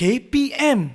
KPM.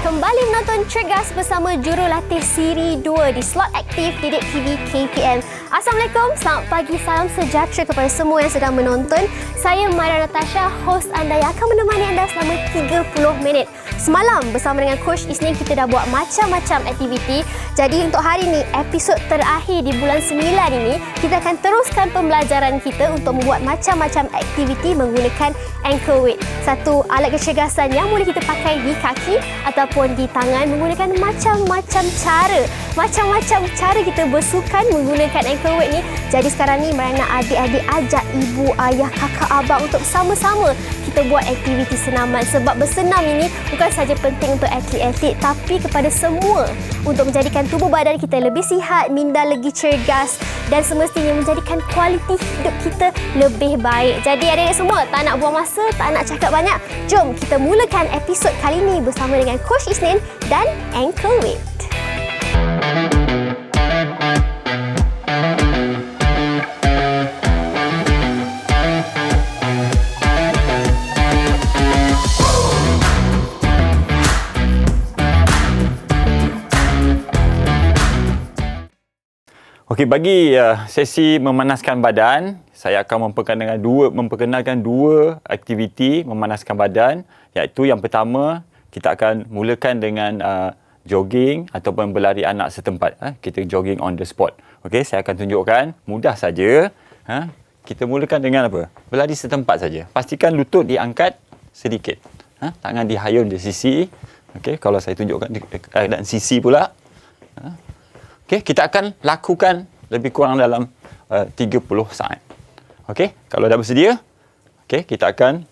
Kembali menonton Cergas bersama jurulatih Siri 2 di slot aktif Didik TV KPM. Assalamualaikum, selamat pagi, salam sejahtera kepada semua yang sedang menonton. Saya Maira Natasha, host anda yang akan menemani anda selama 30 minit. Semalam bersama dengan Coach Isnin kita dah buat macam-macam aktiviti. Jadi untuk hari ini, episod terakhir di bulan 9 ini, kita akan teruskan pembelajaran kita untuk membuat macam-macam aktiviti menggunakan ankle weight. Satu alat kecergasan yang boleh kita pakai di kaki ataupun di tangan menggunakan macam-macam cara. Macam-macam cara kita bersukan menggunakan ankle weight ni. Jadi sekarang ni Mariana adik-adik ajak ibu, ayah, kakak, abang untuk sama-sama kita buat aktiviti senaman. Sebab bersenam ini bukan sahaja penting untuk atlet-atlet tapi kepada semua untuk menjadikan tubuh badan kita lebih sihat, minda lagi cergas dan semestinya menjadikan kualiti hidup kita lebih baik. Jadi adik-adik semua, tak nak buang masa, tak nak cakap banyak. Jom kita mulakan episod kali ini bersama dengan Coach Isnin dan ankle weight. Okey, bagi sesi memanaskan badan, saya akan memperkenalkan dua aktiviti memanaskan badan, iaitu yang pertama kita akan mulakan dengan jogging ataupun berlari anak setempat. Kita jogging on the spot. Okey, saya akan tunjukkan, mudah saja. Kita mulakan dengan apa? Berlari setempat saja. Pastikan lutut diangkat sedikit. Tangan dihayun di sisi. Okey, kalau saya tunjukkan di keadaan sisi pula. Okey, kita akan lakukan lebih kurang dalam 30 saat. Okey, kalau dah bersedia, okey, kita akan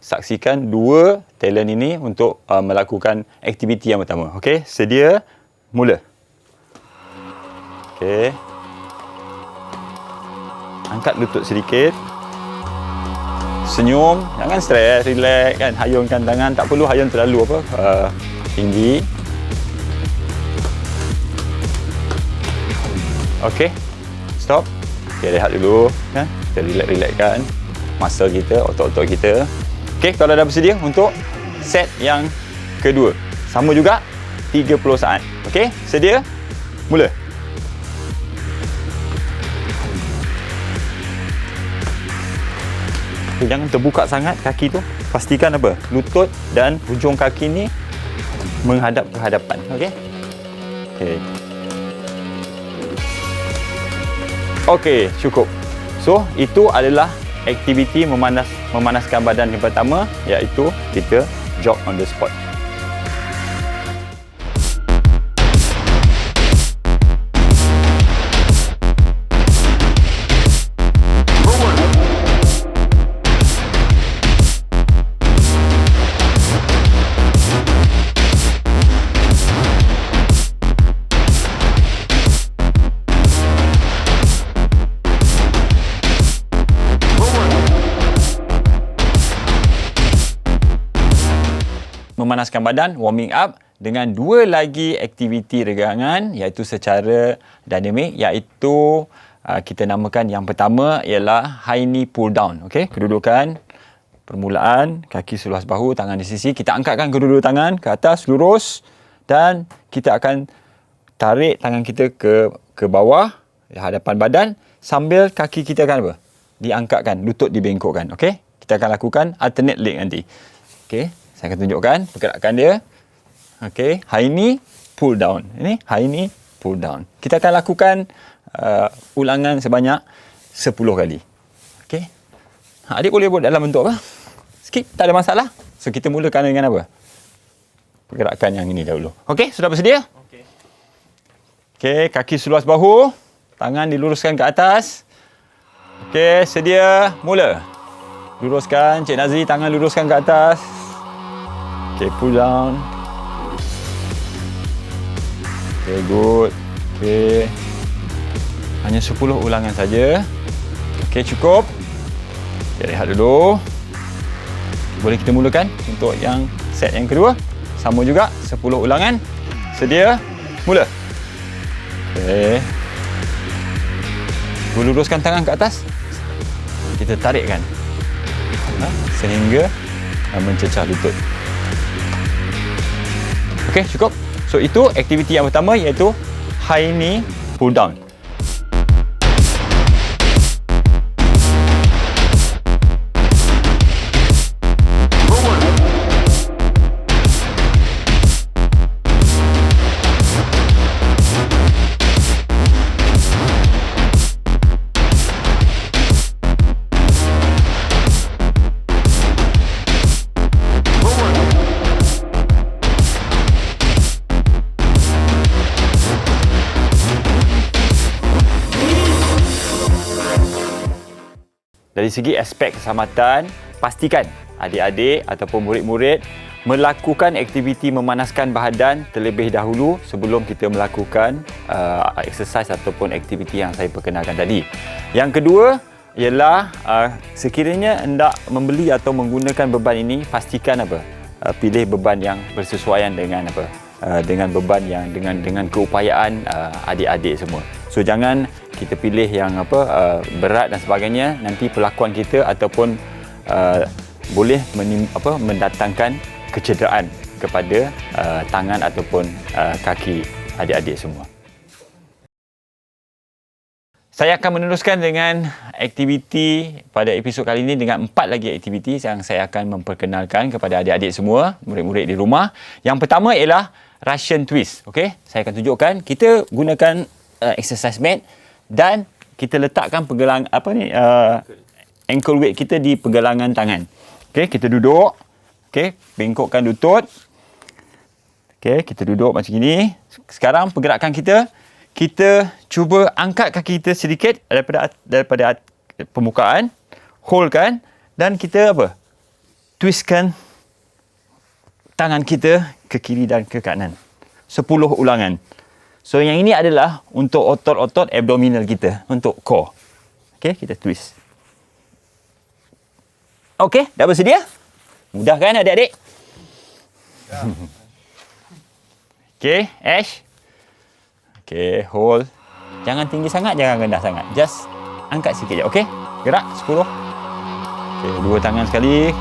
saksikan dua talent ini untuk melakukan aktiviti yang pertama. Okey, sedia, mula. Okey. Angkat lutut sedikit. Senyum, jangan stres, relax kan, hayunkan tangan, tak perlu hayun terlalu tinggi. Okey, stop. Okey, rehat dulu. Kita relax-relaxkan masa kita, otot-otot kita. Okey, kalau dah bersedia untuk set yang kedua. Sama juga, 30 saat. Okey, sedia? Mula. Okay, jangan terbuka sangat kaki tu. Pastikan apa? Lutut dan hujung kaki ni menghadap ke hadapan. Okey? Okey. Okey, cukup. So, itu adalah aktiviti memanaskan badan yang pertama, iaitu kita jog on the spot. Memanaskan badan, warming up dengan dua lagi aktiviti regangan iaitu secara dinamik, iaitu kita namakan yang pertama ialah high knee pull down. Okey, kedudukan permulaan, kaki seluas bahu, tangan di sisi. Kita angkatkan kedua-dua tangan ke atas lurus dan kita akan tarik tangan kita ke bawah di hadapan badan sambil kaki kita akan apa? Diangkatkan, lutut dibengkokkan. Okey, kita akan lakukan alternate leg nanti. Okey, saya akan tunjukkan pergerakan dia. Okey, high knee, pull down. Ini high knee, pull down. Kita akan lakukan ulangan sebanyak 10 kali. Okey. Adik boleh buat dalam bentuk apa? Skip, tak ada masalah. So, kita mulakan dengan apa? Pergerakan yang ini dahulu. Okey, sudah bersedia? Okey. Okey, kaki seluas bahu. Tangan diluruskan ke atas. Okey, sedia, mula. Luruskan, Cik Nazri, tangan luruskan ke atas. Okay, pull down. Okay, good. Okay. Hanya 10 ulangan saja. Okey, cukup. Kita rehat dulu. Boleh kita mulakan untuk yang set yang kedua. Sama juga, 10 ulangan. Sedia, mula. Okey. Luruskan tangan ke atas. Kita tarikkan sehingga mencecah lutut. Okey, cukup. So, itu aktiviti yang pertama iaitu high knee pull down. Dari segi aspek keselamatan, pastikan adik-adik ataupun murid-murid melakukan aktiviti memanaskan badan terlebih dahulu sebelum kita melakukan exercise ataupun aktiviti yang saya perkenalkan tadi. Yang kedua ialah sekiranya hendak membeli atau menggunakan beban ini, pastikan pilih beban yang bersesuaian dengan dengan beban yang dengan keupayaan adik-adik semua. So jangan kita pilih yang berat dan sebagainya, nanti perlakuan kita ataupun boleh mendatangkan kecederaan kepada tangan ataupun kaki adik-adik semua. Saya akan meneruskan dengan aktiviti pada episod kali ini dengan 4 lagi aktiviti yang saya akan memperkenalkan kepada adik-adik semua, murid-murid di rumah. Yang pertama ialah Russian twist. Okey, saya akan tunjukkan. Kita gunakan exercise mat dan kita letakkan ankle weight kita di pergelangan tangan. Okey, kita duduk. Okey, bengkokkan lutut. Okey, kita duduk macam ini. Sekarang pergerakan kita cuba angkat kaki kita sedikit daripada permukaan, holdkan dan kita twistkan tangan kita ke kiri dan ke kanan. 10 ulangan. So yang ini adalah untuk otot-otot abdominal kita, untuk core. Okey, kita twist. Okey, dah bersedia? Mudah kan adik-adik? Ya. Okey, Ash. Okey, hold. Jangan tinggi sangat, jangan rendah sangat. Just angkat sikit je, okey? Gerak 10. Okey, 2 tangan sekali.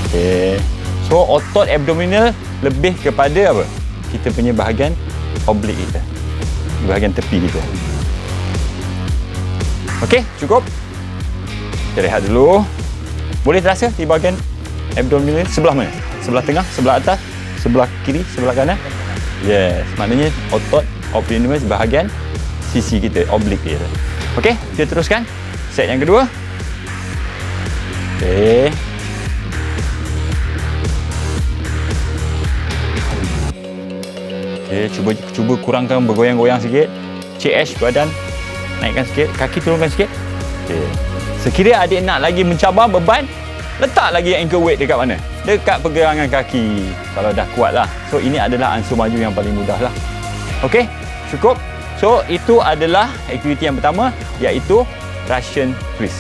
Okey. So otot abdominal lebih kepada kita punya bahagian oblique kita, bahagian tepi kita. Okey, cukup. Kita rehat dulu. Boleh terasa di bahagian abdominal sebelah mana? Sebelah tengah, sebelah atas, sebelah kiri, sebelah kanan? Yes, maknanya otot abdominal bahagian sisi kita, oblique kita. Okey, kita teruskan set yang kedua. Okey. Okay, cuba kurangkan bergoyang-goyang sikit. CH badan naikkan sikit, kaki turunkan sikit. Okay. Sekiranya adik nak lagi mencabar beban, letak lagi ankle weight dekat mana? Dekat pergelangan kaki. Kalau dah kuat lah. So ini adalah ansur maju yang paling mudah lah. Okey, cukup. So itu adalah aktiviti yang pertama, iaitu Russian twist.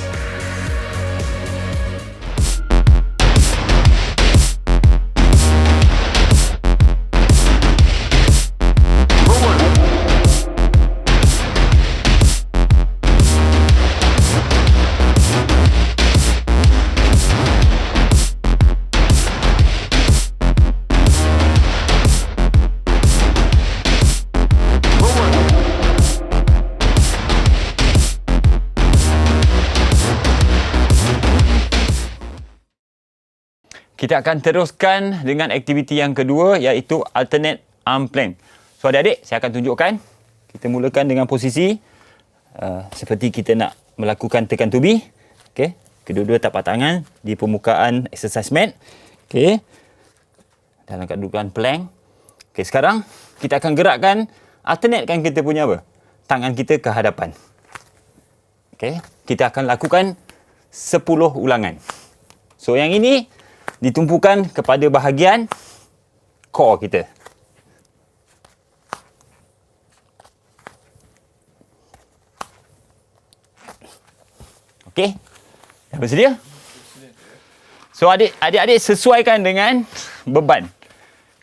Kita akan teruskan dengan aktiviti yang kedua, iaitu alternate arm plank. So adik-adik, saya akan tunjukkan. Kita mulakan dengan posisi seperti kita nak melakukan tekan tubi. Okey, kedua-dua tapak tangan di permukaan exercise mat. Okey, dalam kedudukan plank. Okey, sekarang kita akan gerakkan, alternatekan kita punya tangan kita ke hadapan. Okey, kita akan lakukan 10 ulangan. So yang ini ditumpukan kepada bahagian core kita. Okey? Dah bersedia? So adik-adik sesuaikan dengan beban.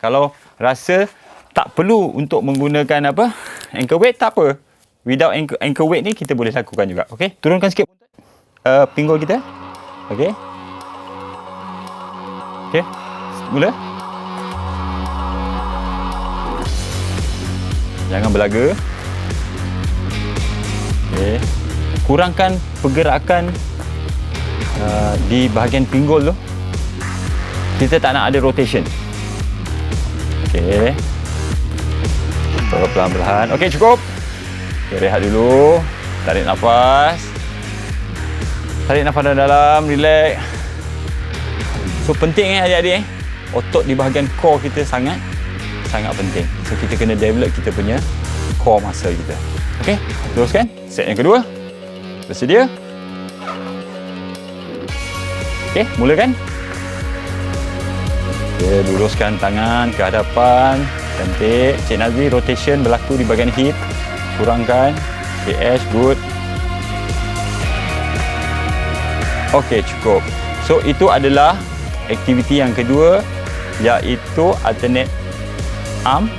Kalau rasa tak perlu untuk menggunakan ankle weight, tak apa. Without ankle weight ni kita boleh lakukan juga. Okey? Turunkan sikit pinggul kita. Okey? Okey? Mula. Jangan berlaga. Okey. Kurangkan pergerakan di bahagian pinggul tu. Kita tak nak ada rotation. Okey. Perlahan-lahan. Okey, cukup. Okay, rehat dulu. Tarik nafas. Tarik nafas dalam, relax. So penting adik-adik otot di bahagian core kita sangat penting. So kita kena develop kita punya core muscle kita. Okey, teruskan. Set yang kedua. Bersedia? Okey, mulakan. Okey, luruskan tangan ke hadapan. Cantik. Cik Nazri, rotation berlaku di bahagian hip. Kurangkan. Okay, Ash, good. Okey, cukup. So itu adalah aktiviti yang kedua, iaitu alternate arm,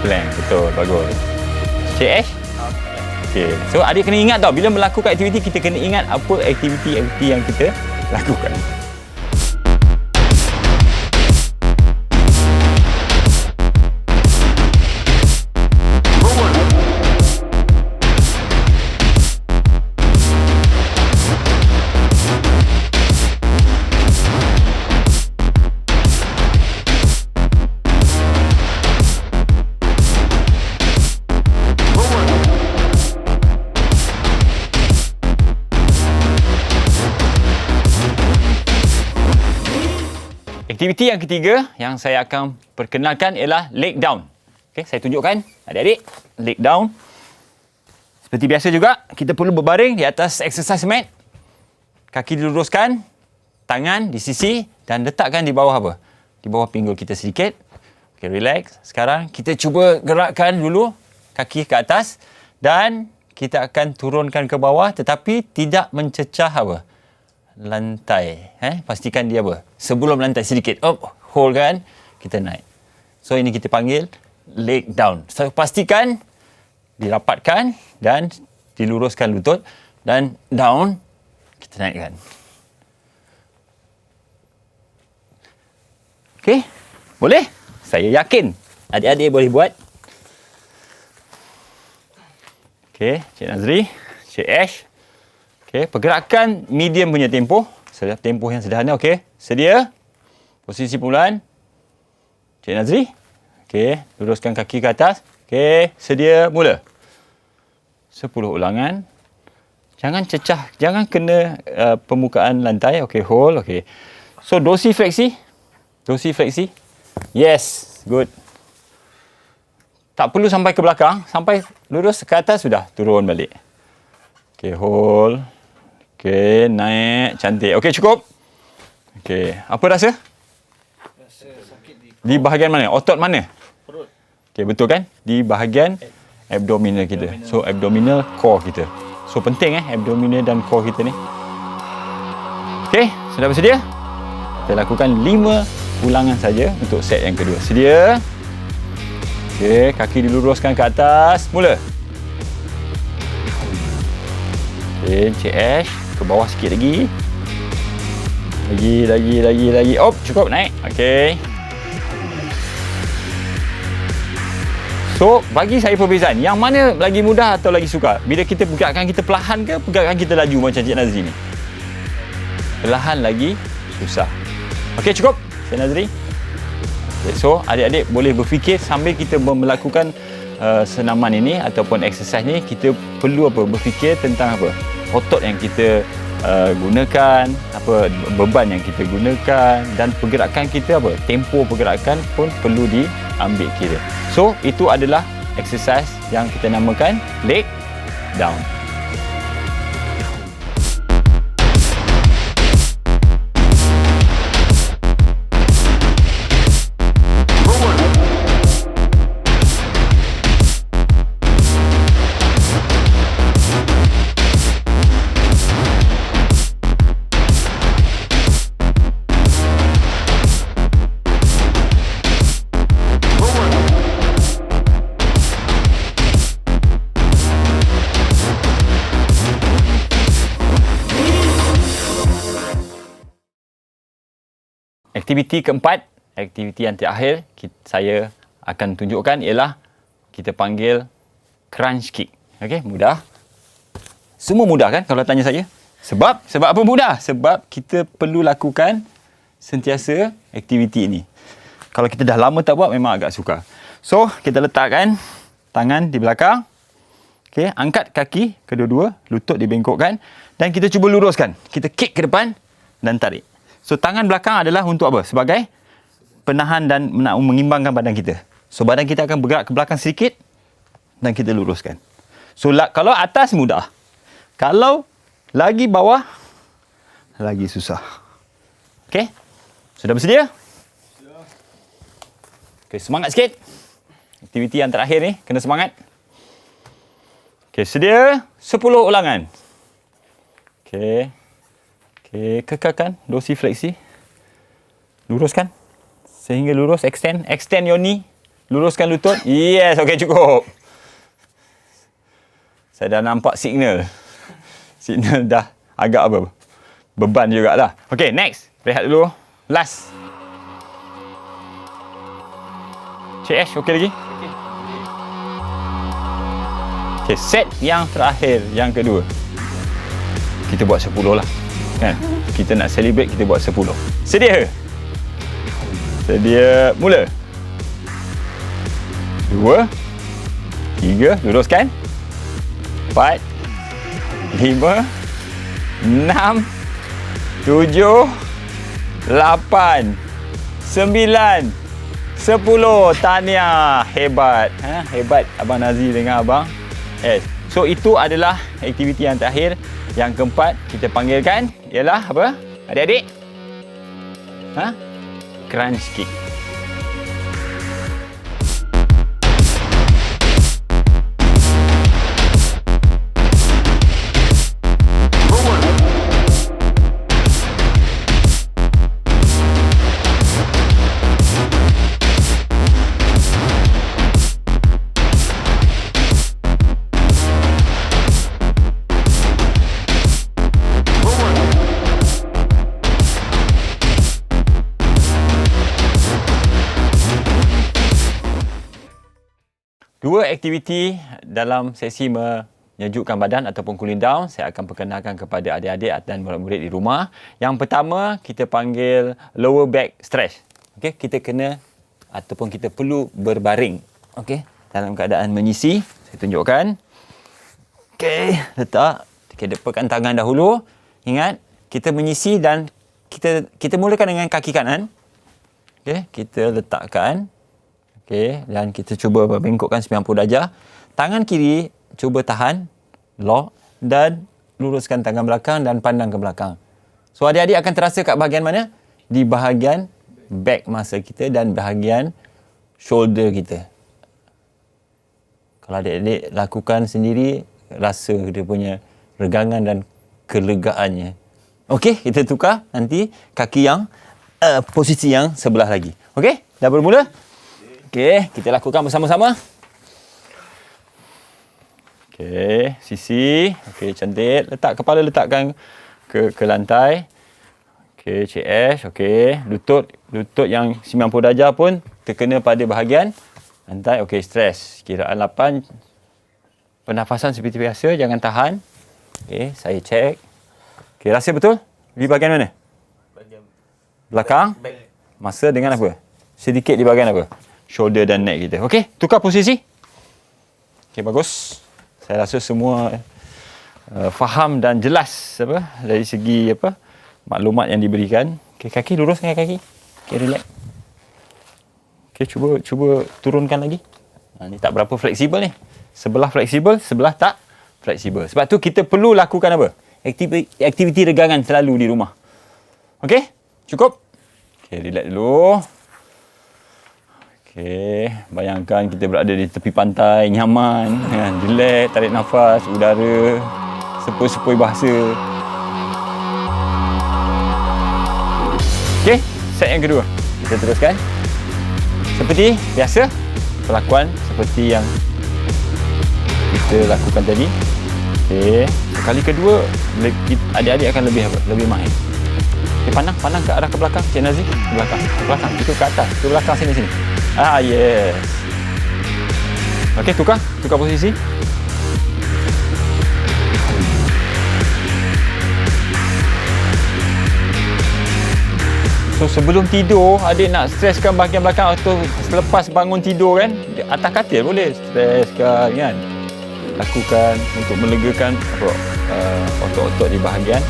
plank. Betul, bagus. Cik Ash? Okey. So adik kena ingat tau, bila melakukan aktiviti, kita kena ingat apa aktiviti yang kita lakukan. Aktiviti yang ketiga yang saya akan perkenalkan ialah leg down. Okey, saya tunjukkan adik-adik, leg down. Seperti biasa juga, kita perlu berbaring di atas exercise mat. Kaki diluruskan, tangan di sisi dan letakkan di bawah Di bawah pinggul kita sedikit. Okey, relax. Sekarang kita cuba gerakkan dulu kaki ke atas dan kita akan turunkan ke bawah tetapi tidak mencecah lantai. Pastikan dia sebelum lantai sedikit. Hold kan, kita naik. So ini kita panggil leg down. So pastikan dirapatkan dan diluruskan lutut dan down, kita naikkan. Okey, boleh? Saya yakin adik-adik boleh buat. Okey, Cik Nazri, Cik Ash. Okey, pergerakan medium punya tempoh. Tempoh yang sederhana. Okey, sedia? Posisi permulaan. Cik Nazri. Okey, luruskan kaki ke atas. Okey, sedia, mula. 10 ulangan. Jangan cecah, jangan kena permukaan lantai. Okey, hold. Okey. So, dorsifleksi. Dorsifleksi. Yes, good. Tak perlu sampai ke belakang, sampai lurus ke atas sudah turun balik. Okey, hold. Okey, naik. Cantik. Okey, cukup. Okey, apa rasa? Rasa sakit di bahagian mana? Otot mana? Perut. Okey, betul kan? Di bahagian abdominal kita. So, abdominal core kita. So, penting abdominal dan core kita ni. Okey, sudah bersedia? Kita lakukan 5 ulangan saja untuk set yang kedua. Sedia? Okey, kaki diluruskan ke atas. Mula. Okey, Cik Ash. Ke bawah sikit lagi. Lagi. Cukup, naik. Okey. So, bagi saya perbezaan. Yang mana lagi mudah atau lagi sukar? Bila kita pergerakan kita perlahan ke pergerakan kita laju macam Cik Nazri ni? Perlahan lagi susah. Okey, cukup. Cik Nazri. Okay, so, adik-adik boleh berfikir sambil kita melakukan senaman ini ataupun exercise ni, kita perlu berfikir tentang otot yang kita gunakan, beban yang kita gunakan dan pergerakan kita tempo pergerakan pun perlu diambil kira. So itu adalah exercise yang kita namakan leg down. Aktiviti keempat, aktiviti yang terakhir saya akan tunjukkan ialah kita panggil crunch kick. Okey, mudah. Semua mudah kan kalau tanya saya? Sebab apa mudah? Sebab kita perlu lakukan sentiasa aktiviti ini. Kalau kita dah lama tak buat memang agak sukar. So, kita letakkan tangan di belakang. Okey, angkat kaki kedua-dua, lutut dibengkokkan dan kita cuba luruskan. Kita kick ke depan dan tarik. So, tangan belakang adalah untuk apa? Sebagai penahan dan nak mengimbangkan badan kita. So, badan kita akan bergerak ke belakang sedikit dan kita luruskan. So, kalau atas mudah. Kalau lagi bawah, lagi susah. Okey? Sudah bersedia? Okey, semangat sikit. Aktiviti yang terakhir ni, kena semangat. Okey, sedia? 10 ulangan. Okey. Okey, kekalkan dorsifleksi. Luruskan. Sehingga lurus, extend your knee. Luruskan lutut. Yes, okey cukup. Saya dah nampak signal. Signal dah agak apa? Beban jugalah. Okey, next. Rehat dulu. Last. CS, okey lagi? Okey, set yang terakhir, yang kedua. Kita buat 10 lah. Kan? Kita nak celebrate, kita buat 10. Sedia? Sedia, mula. 2, 3, luruskan. 4, 5, 6, 7, 8, 9, 10. Tahniah. Hebat. Hebat Abang Nazri dengan Abang S. So, itu adalah aktiviti yang terakhir. Yang keempat, kita panggilkan ialah apa? Adik-adik? Crunch kick. Dua aktiviti dalam sesi menyejukkan badan ataupun cooling down saya akan perkenalkan kepada adik-adik dan murid-murid di rumah. Yang pertama, kita panggil lower back stretch. Okey, kita kena ataupun kita perlu berbaring. Okey, dalam keadaan menyisi. Saya tunjukkan. Okey, letak. Kita depakkan tangan dahulu. Ingat, kita menyisi dan kita mulakan dengan kaki kanan. Okey, kita letakkan. Okey, dan kita cuba bengkokkan 90 darjah. Tangan kiri cuba tahan, lock dan luruskan tangan belakang dan pandang ke belakang. So, adik-adik akan terasa kat bahagian mana? Di bahagian back masa kita dan bahagian shoulder kita. Kalau adik-adik lakukan sendiri, rasa dia punya regangan dan kelegaannya. Okey, kita tukar nanti kaki yang posisi yang sebelah lagi. Okey, dah bermula? Okey, kita lakukan bersama-sama. Okey, sisi. Okey, cantik. Kepala letakkan ke lantai. Okey, CS. Okey, lutut yang 90 darjah pun terkena pada bahagian lantai. Okey, stres. Kiraan 8. Pernafasan seperti biasa, jangan tahan. Okey, saya cek. Okey, rasa betul? Di bahagian mana? Bahagian belakang. Masa dengan apa? Sedikit di bahagian apa? Shoulder dan neck kita. Okey, tukar posisi. Okey, bagus. Saya rasa semua faham dan jelas apa dari segi apa maklumat yang diberikan. Okey, kaki luruskan kaki. Okey, relax. Okey, cuba turunkan lagi. Ni tak berapa fleksibel ni. Sebelah fleksibel, sebelah tak fleksibel. Sebab tu kita perlu lakukan apa? Aktiviti regangan selalu di rumah. Okey? Cukup? Okey, relax dulu. Okey, bayangkan kita berada di tepi pantai, nyaman, relax, tarik nafas, udara, sepoi-sepoi bahasa. Okey, set yang kedua. Kita teruskan. Seperti biasa, perlakuan seperti yang kita lakukan tadi. Okey, kali kedua adik-adik akan lebih apa? Lebih mahir. Okay, pandang ke arah ke belakang. Cik Nazri, ke belakang. Ke belakang. Itu ke atas. Ke belakang sini. Yes. Okey, tukar posisi. So sebelum tidur, adik nak streskan bahagian belakang atau selepas bangun tidur kan, atas katil boleh streskan kan. Lakukan untuk melegakan otot-otot di bahagian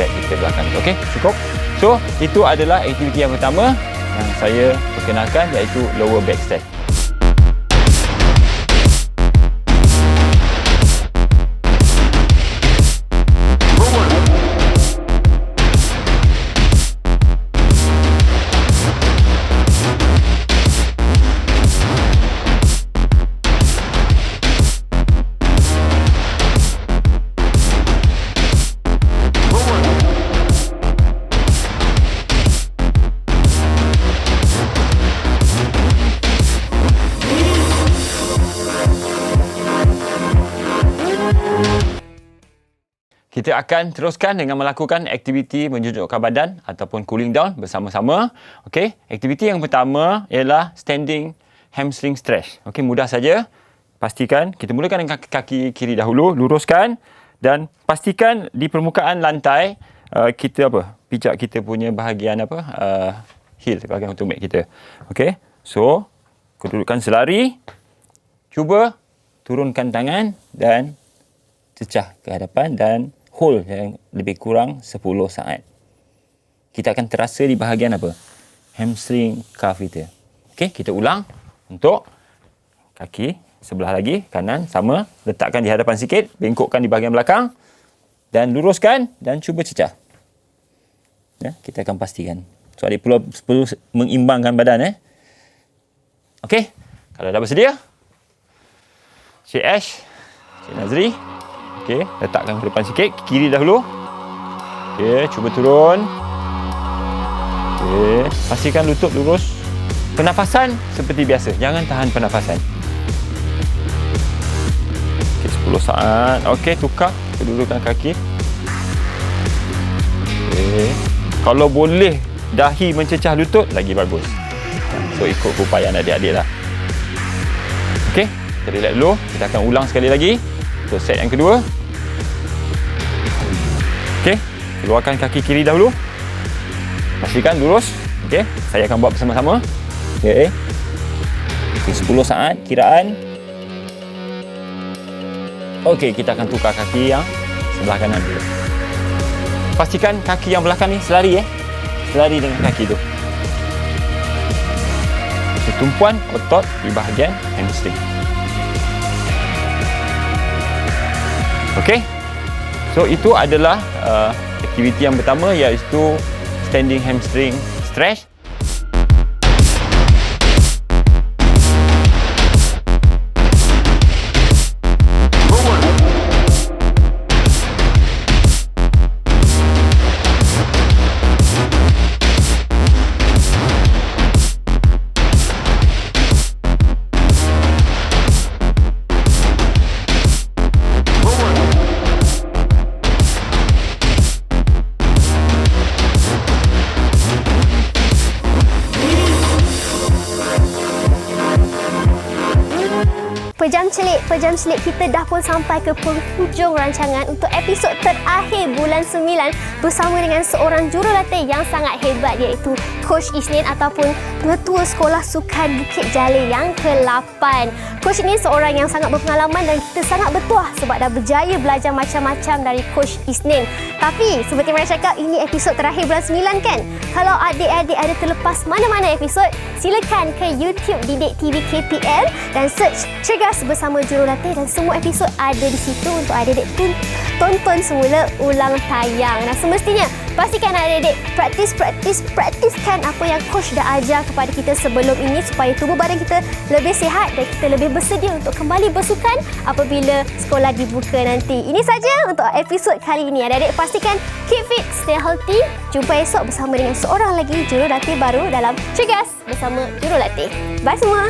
back kita belakang. Okey, cukup. So itu adalah aktiviti yang pertama yang saya perkenalkan, iaitu lower back stretch. Kita akan teruskan dengan melakukan aktiviti menjunjukkan badan ataupun cooling down bersama-sama. Okey, aktiviti yang pertama ialah standing hamstring stretch. Okey, mudah saja. Pastikan kita mulakan dengan kaki kiri dahulu, luruskan dan pastikan di permukaan lantai kita pijak kita punya bahagian heel, bahagian tumit kita. Okey. So, kedudukan selari. Cuba turunkan tangan dan cecah ke hadapan dan hold yang lebih kurang 10 saat. Kita akan terasa di bahagian hamstring calf kita. Okey, kita ulang untuk kaki sebelah lagi, kanan sama, letakkan di hadapan sikit, bengkokkan di bahagian belakang dan luruskan dan cuba cecah. Ya, kita akan pastikan. So adik perlu mengimbangkan badan Okey, kalau dah bersedia, Cik Ash, Cik Nazri. Okey, letakkan ke depan sikit, kiri dahulu. Okey, cuba turun. Okey, pastikan lutut lurus. Pernafasan seperti biasa, jangan tahan pernafasan. Okey, 10 saat. Okey, tukar kedudukan kaki. Okey, kalau boleh dahi mencecah lutut, lagi bagus. So, ikut keupayaan adik-adik lah. Okey, kita relax dulu. Kita akan ulang sekali lagi. Untuk set yang kedua. Okey, keluarkan kaki kiri dahulu. Pastikan lurus. Okey, saya akan buat bersama-sama. Okey. 10 saat kiraan. Okey, kita akan tukar kaki yang sebelah kanan dulu. Pastikan kaki yang belakang ni selari Selari dengan kaki tu. Tumpuan otot di bahagian hamstring. Okey. So itu adalah aktiviti yang pertama, iaitu standing hamstring stretch. Pejam celik kita dah pun sampai ke penghujung rancangan untuk episod terakhir bulan 9 bersama dengan seorang jurulatih yang sangat hebat, iaitu Coach Isnin ataupun Pengetua Sekolah Sukan Bukit Jalil yang ke-8. Coach ini seorang yang sangat berpengalaman dan kita sangat bertuah sebab dah berjaya belajar macam-macam dari Coach Isnin. Tapi seperti mereka cakap, ini episod terakhir bulan 9 kan? Kalau adik-adik ada terlepas mana-mana episod, silakan ke YouTube Didik TV KPM dan search Cergas Bersama Jurulatih dan semua episod ada di situ untuk adik-adik tonton semula ulang tayang. Dan semestinya pastikan adik-adik praktiskan apa yang coach dah ajar kepada kita sebelum ini supaya tubuh badan kita lebih sihat dan kita lebih bersedia untuk kembali bersukan apabila sekolah dibuka nanti. Ini saja untuk episod kali ini. Adik-adik pastikan keep fit, stay healthy. Jumpa esok bersama dengan seorang lagi jurulatih baru dalam Cergas Bersama Jurulatih. Bye semua.